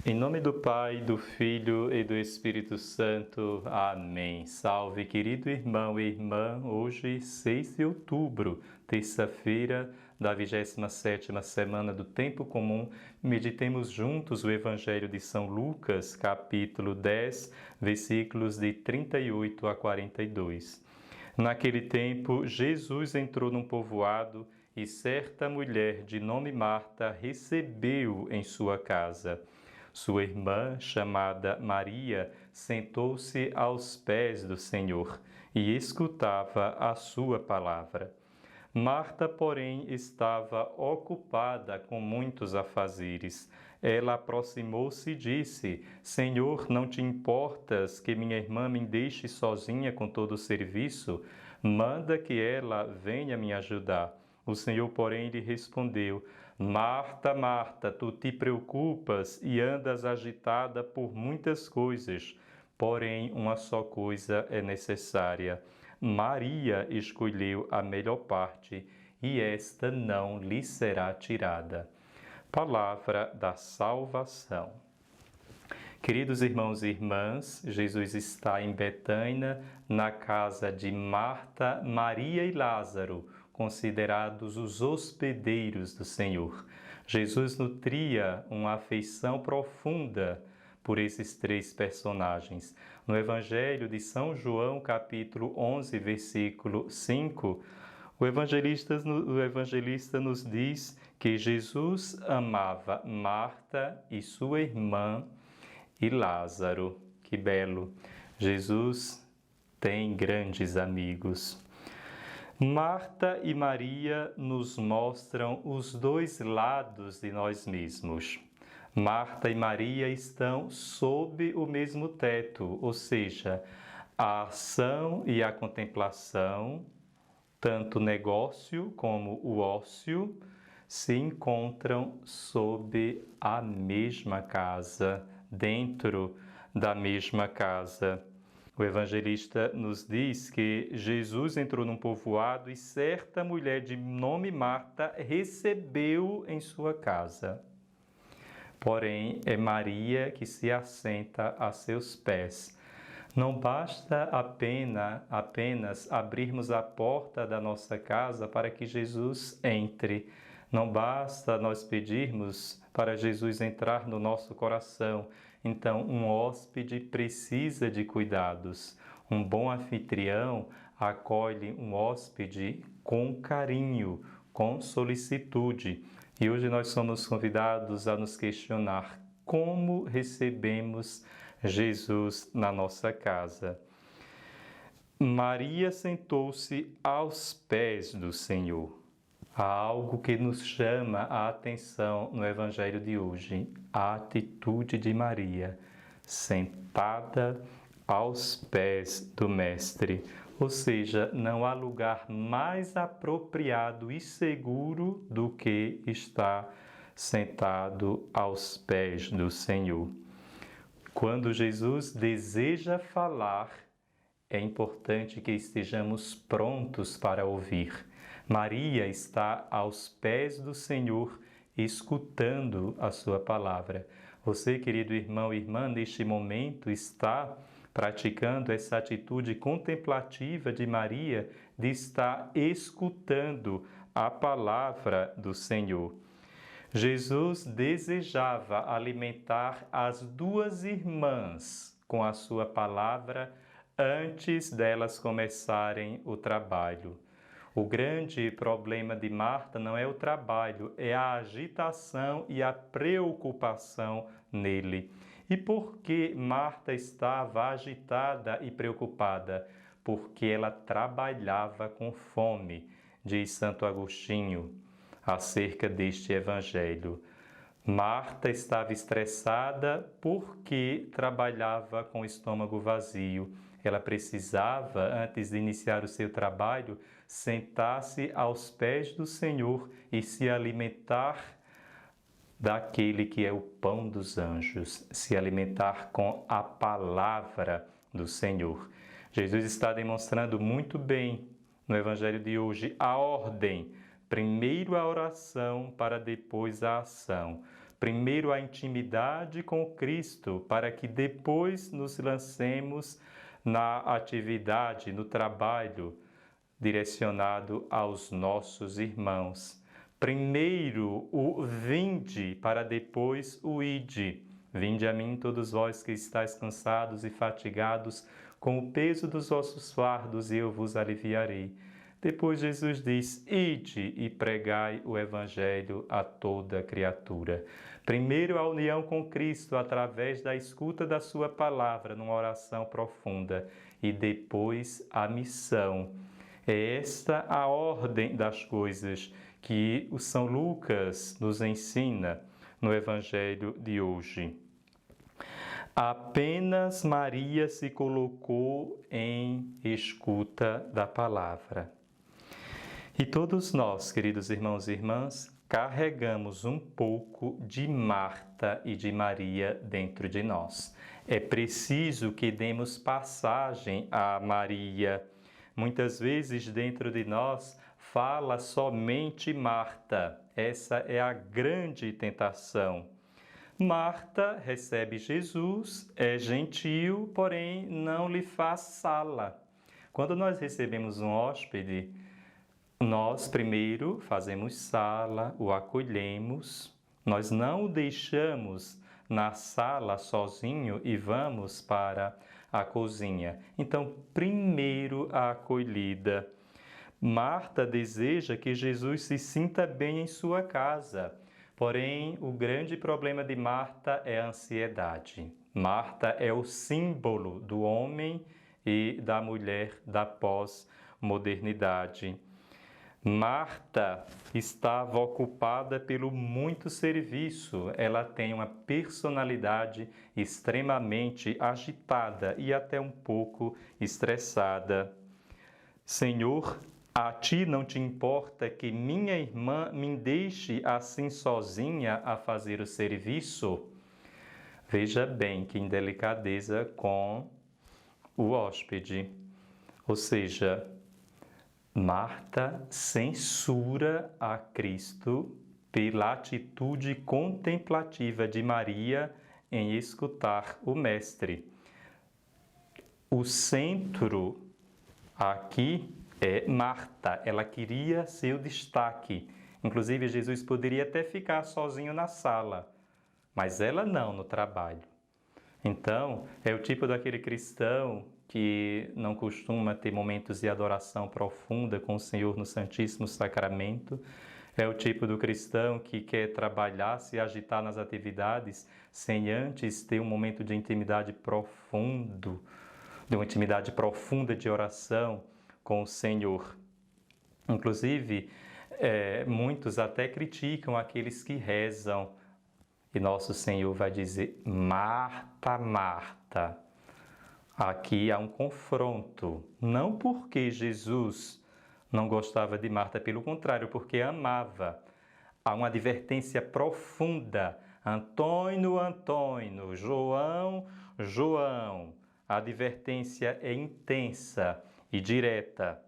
Em nome do Pai, do Filho e do Espírito Santo. Amém. Salve, querido irmão e irmã. Hoje, 6 de outubro, terça-feira da 27ª semana do Tempo Comum, meditemos juntos o Evangelho de São Lucas, capítulo 10, versículos de 38 a 42. Naquele tempo, Jesus entrou num povoado e certa mulher de nome Marta recebeu em sua casa. Sua irmã, chamada Maria, sentou-se aos pés do Senhor e escutava a sua palavra. Marta, porém, estava ocupada com muitos afazeres. Ela aproximou-se e disse: Senhor, não te importas que minha irmã me deixe sozinha com todo o serviço? Manda que ela venha me ajudar. O Senhor, porém, lhe respondeu: Marta, Marta, tu te preocupas e andas agitada por muitas coisas, porém uma só coisa é necessária. Maria escolheu a melhor parte, e esta não lhe será tirada. Palavra da salvação. Queridos irmãos e irmãs, Jesus está em Betânia, na casa de Marta, Maria e Lázaro, considerados os hospedeiros do Senhor. Jesus nutria uma afeição profunda por esses três personagens. No Evangelho de São João, capítulo 11, versículo 5, o evangelista nos diz que Jesus amava Marta e sua irmã e Lázaro. Que belo! Jesus tem grandes amigos. Marta e Maria nos mostram os dois lados de nós mesmos. Marta e Maria estão sob o mesmo teto, ou seja, a ação e a contemplação, tanto o negócio como o ócio, se encontram sob a mesma casa, dentro da mesma casa. O evangelista nos diz que Jesus entrou num povoado e certa mulher de nome Marta recebeu em sua casa. Porém, é Maria que se assenta a seus pés. Não basta apenas abrirmos a porta da nossa casa para que Jesus entre. Não basta nós pedirmos para Jesus entrar no nosso coração. Então, um hóspede precisa de cuidados. Um bom anfitrião acolhe um hóspede com carinho, com solicitude. E hoje nós somos convidados a nos questionar como recebemos Jesus na nossa casa. Maria sentou-se aos pés do Senhor. Há algo que nos chama a atenção no Evangelho de hoje, a atitude de Maria, sentada aos pés do Mestre. Ou seja, não há lugar mais apropriado e seguro do que estar sentado aos pés do Senhor. Quando Jesus deseja falar, é importante que estejamos prontos para ouvir. Maria está aos pés do Senhor, escutando a sua palavra. Você, querido irmão e irmã, neste momento está praticando essa atitude contemplativa de Maria, de estar escutando a palavra do Senhor. Jesus desejava alimentar as duas irmãs com a sua palavra antes delas começarem o trabalho. O grande problema de Marta não é o trabalho, é a agitação e a preocupação nele. E por que Marta estava agitada e preocupada? Porque ela trabalhava com fome, diz Santo Agostinho acerca deste evangelho. Marta estava estressada porque trabalhava com o estômago vazio. Ela precisava, antes de iniciar o seu trabalho, sentar-se aos pés do Senhor e se alimentar daquele que é o pão dos anjos, se alimentar com a palavra do Senhor. Jesus está demonstrando muito bem no Evangelho de hoje a ordem. Primeiro a oração para depois a ação. primeiro a intimidade com Cristo, para que depois nos lancemos na atividade, no trabalho direcionado aos nossos irmãos. Primeiro o vinde, para depois o ide. Vinde a mim todos vós que estáis cansados e fatigados com o peso dos vossos fardos, e eu vos aliviarei. Depois Jesus diz: ide e pregai o Evangelho a toda criatura. Primeiro a união com Cristo através da escuta da sua palavra, numa oração profunda, e depois a missão. É esta a ordem das coisas que o São Lucas nos ensina no Evangelho de hoje. Apenas Maria se colocou em escuta da palavra. E todos nós, queridos irmãos e irmãs, carregamos um pouco de Marta e de Maria dentro de nós. É preciso que demos passagem a Maria. Muitas vezes dentro de nós fala somente Marta. Essa é a grande tentação. Marta recebe Jesus, é gentil, porém não lhe faz sala. Quando nós recebemos um hóspede, nós primeiro fazemos sala, o acolhemos, nós não o deixamos na sala sozinho e vamos para a cozinha. Então, primeiro a acolhida. Marta deseja que Jesus se sinta bem em sua casa. Porém, o grande problema de Marta é a ansiedade. Marta é o símbolo do homem e da mulher da pós-modernidade. Marta estava ocupada pelo muito serviço. Ela tem uma personalidade extremamente agitada e até um pouco estressada. Senhor, a ti não te importa que minha irmã me deixe assim sozinha a fazer o serviço? Veja bem que indelicadeza com o hóspede. Ou seja, Marta censura a Cristo pela atitude contemplativa de Maria em escutar o Mestre. O centro aqui é Marta, ela queria seu destaque. Inclusive, Jesus poderia até ficar sozinho na sala, mas ela não, no trabalho. Então, é o tipo daquele cristão que não costuma ter momentos de adoração profunda com o Senhor no Santíssimo Sacramento. É o tipo do cristão que quer trabalhar, se agitar nas atividades, sem antes ter um momento de intimidade profundo, de uma intimidade profunda de oração com o Senhor. Inclusive, muitos até criticam aqueles que rezam. E nosso Senhor vai dizer: Marta, Marta. Aqui há um confronto. Não porque Jesus não gostava de Marta, pelo contrário, porque amava. Há uma advertência profunda. Antônio, Antônio, João, João. A advertência é intensa e direta.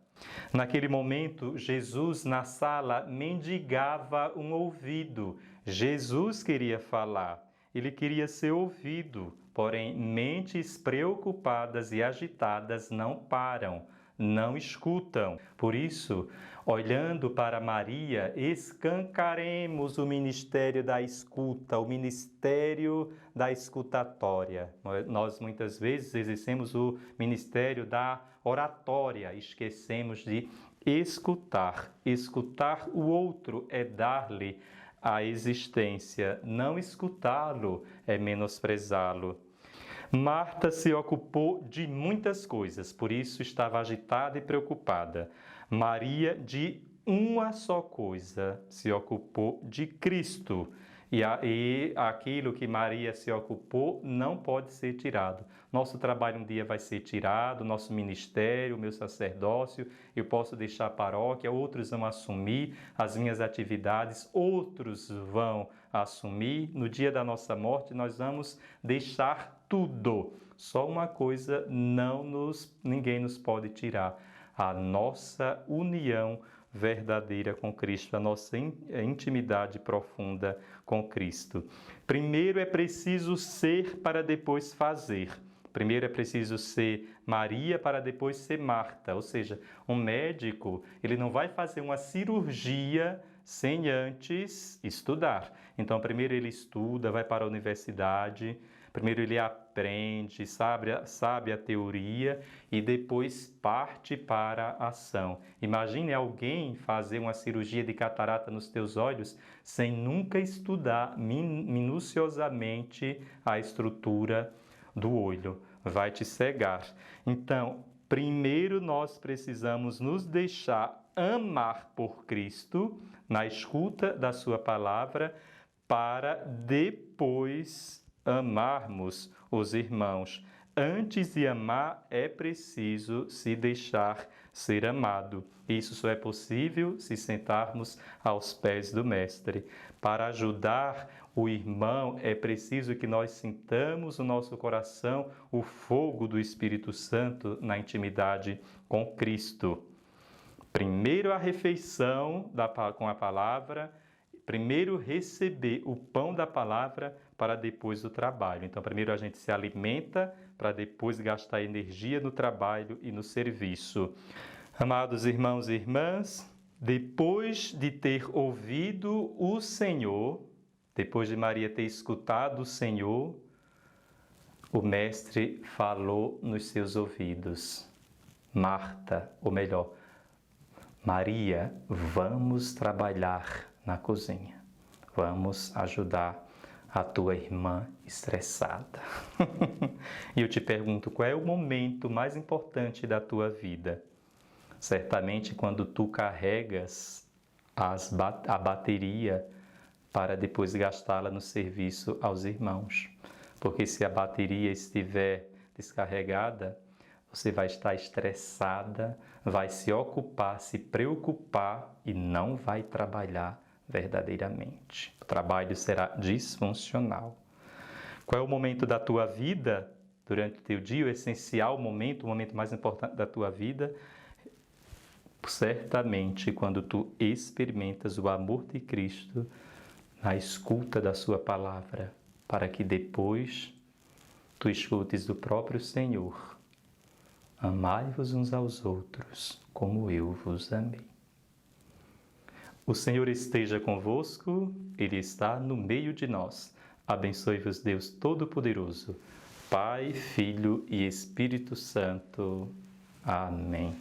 Naquele momento, Jesus na sala mendigava um ouvido. Jesus queria falar, ele queria ser ouvido, porém mentes preocupadas e agitadas não param, não escutam. Por isso, olhando para Maria, escancaremos o ministério da escuta, o ministério da escutatória. Nós muitas vezes exercemos o ministério da oratória, esquecemos de escutar. Escutar o outro é dar-lhe a existência, não escutá-lo é menosprezá-lo. Marta se ocupou de muitas coisas, por isso estava agitada e preocupada. Maria, de uma só coisa, se ocupou de Cristo. E aquilo que Maria se ocupou não pode ser tirado. Nosso trabalho um dia vai ser tirado, nosso ministério, o meu sacerdócio, eu posso deixar a paróquia, outros vão assumir as minhas atividades, outros vão assumir. No dia da nossa morte, nós vamos deixar tudo. Só uma coisa ninguém nos pode tirar: a nossa união verdadeira com Cristo, a nossa intimidade profunda com Cristo. Primeiro é preciso ser para depois fazer. Primeiro é preciso ser Maria para depois ser Marta. Ou seja, um médico, ele não vai fazer uma cirurgia sem antes estudar. Então, primeiro ele estuda, vai para a universidade, primeiro ele aprende, sabe a teoria e depois parte para a ação. Imagine alguém fazer uma cirurgia de catarata nos teus olhos sem nunca estudar minuciosamente a estrutura do olho. Vai te cegar. Então, primeiro nós precisamos nos deixar amar por Cristo na escuta da sua palavra para depois amarmos os irmãos. Antes de amar, é preciso se deixar ser amado. Isso só é possível se sentarmos aos pés do Mestre. Para ajudar o irmão, é preciso que nós sintamos no nosso coração o fogo do Espírito Santo na intimidade com Cristo. Primeiro a refeição com a palavra, primeiro receber o pão da palavra para depois o trabalho. Então, primeiro a gente se alimenta para depois gastar energia no trabalho e no serviço. Amados irmãos e irmãs, depois de ter ouvido o Senhor, depois de Maria ter escutado o Senhor, o Mestre falou nos seus ouvidos. Marta, ou melhor, Maria, vamos trabalhar na cozinha. Vamos ajudar a tua irmã estressada. E eu te pergunto, qual é o momento mais importante da tua vida? Certamente quando tu carregas a bateria para depois gastá-la no serviço aos irmãos. Porque se a bateria estiver descarregada, você vai estar estressada, vai se ocupar, se preocupar e não vai trabalhar verdadeiramente. O trabalho será disfuncional. Qual é o momento da tua vida, durante o teu dia, o essencial momento, o momento mais importante da tua vida? Certamente quando tu experimentas o amor de Cristo na escuta da sua palavra, para que depois tu escutes do próprio Senhor. Amai-vos uns aos outros, como eu vos amei. O Senhor esteja convosco, Ele está no meio de nós. Abençoe-vos Deus Todo-Poderoso, Pai, Filho e Espírito Santo. Amém.